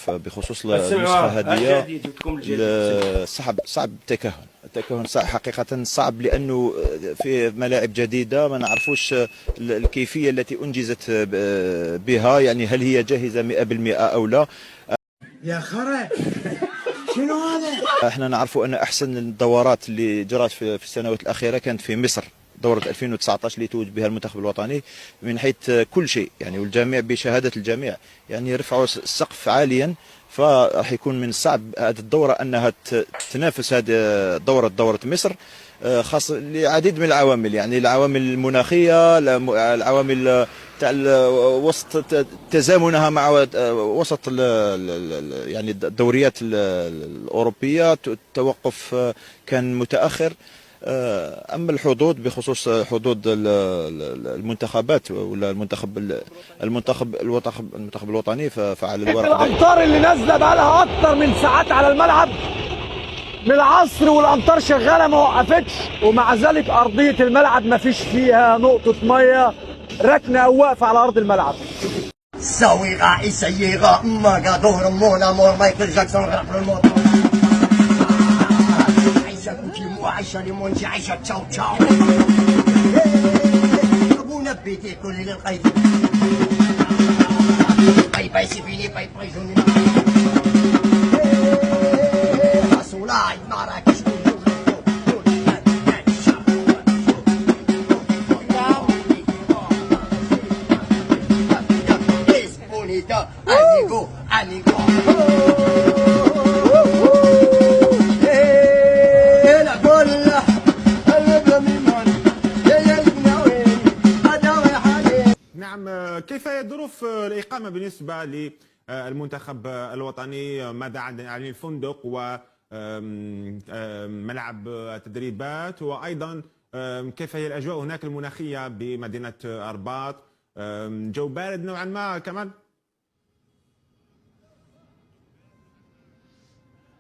بخصوص النسخة هذه صعب التكهن حقيقة صعب، لأنه في ملاعب جديدة ما نعرفوش الكيفية التي أنجزت بها، يعني هل هي جاهزة 100% أو لا. يا خرا شنو هذا؟ احنا نعرف أن أحسن الدورات اللي جرت في السنوات الأخيرة كانت في مصر، دورة 2019 اللي توج بها المنتخب الوطني من حيث كل شيء يعني، والجميع بشهادة الجميع يعني رفعوا السقف عاليا. فراح يكون من الصعب هذه الدورة أنها تنافس هذه دورة مصر، خاصة لعديد من العوامل، يعني العوامل المناخية، العوامل تاع وسط تزامنها مع وسط يعني الدوريات الأوروبية، التوقف كان متأخر. أما الحظوظ بخصوص حظوظ المنتخبات ولا المنتخب الوطني، فعلى الورق الأمطار اللي نازلة بقى لها أكتر من ساعات على الملعب من العصر، والأمطار شغالة ما وقفتش، ومع ذلك أرضية الملعب ما فيش فيها نقطة مية راكنة أو واقفة على أرض الملعب. سويغة سيغة ماغادور مونا مور مايكل جاكسون غرق الموضوع. عيشة كوكيمو عيشة ليمونجي عيشة تشاو تشاو. أبونا بيتي كل للقيد. باي باي سيفيني باي باي جوني. حصولاي مراكش. Amigo, amigo. نعم، كيف هي ظروف الإقامة بالنسبة للمنتخب الوطني؟ ماذا عن الفندق وملعب التدريبات، وأيضا كيف هي الأجواء هناك المناخية بمدينة أرباط؟ جو بارد نوعا ما كمان؟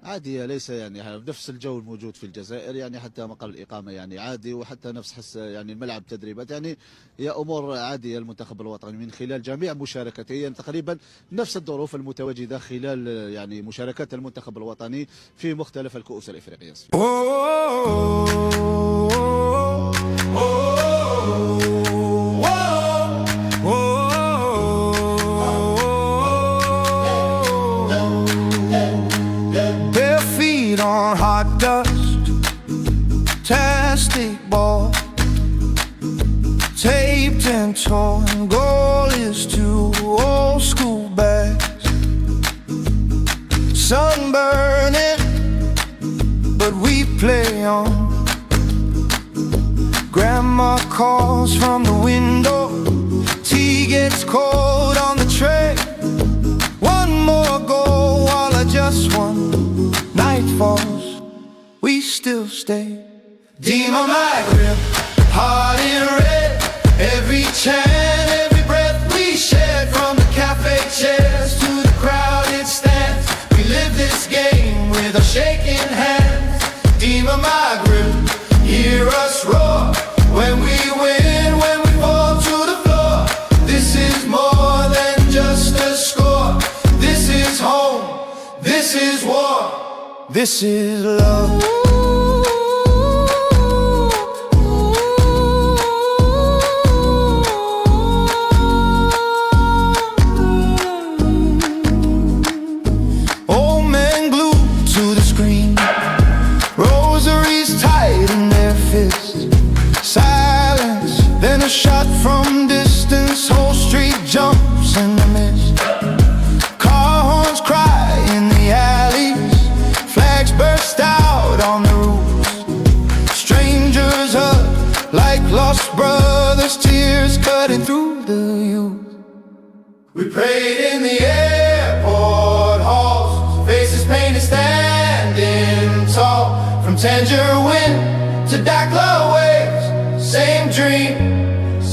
عادي، ليس يعني نفس الجو الموجود في الجزائر، يعني حتى مقر الإقامة يعني عادي، وحتى نفس يعني الملعب تدريبات، يعني هي أمور عادية. المنتخب الوطني من خلال جميع مشاركته يعني تقريبا نفس الظروف المتواجدة خلال يعني مشاركات المنتخب الوطني في مختلف الكؤوس الإفريقية. On hot dust, plastic ball, taped and torn. Goal is two old school bags, sunburning, but we play on. Grandma calls from the window, tea gets cold on the tray. One more goal while I just won. Night falls, we still stay. Dima Maghrib, heart in red. Every chant, every breath we shared. From the cafe chairs to the crowded stands, we live this game with our shaking hands. Dima Maghrib, hear us roar when we win, when we fall to the floor. This is more than just a score. This is home, this is war. This is love. Old men glued to the screen, rosaries tied in their fists. Silence, then a shot from distance. Whole street jumps in the mist. Car horns cry in the alleys. Flags burst out on the roofs. Strangers hug like lost brothers, tears cutting through the youth. We prayed in the airport halls, faces painted standing tall. From Tangier Wind to Dakhla waves, same dream,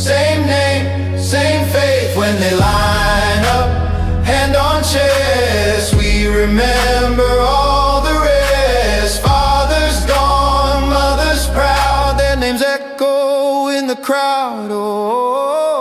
same name, same faith. When they line up, hand on chest, we remember all the rest. Fathers gone, mothers proud, their names echo in the crowd. Oh.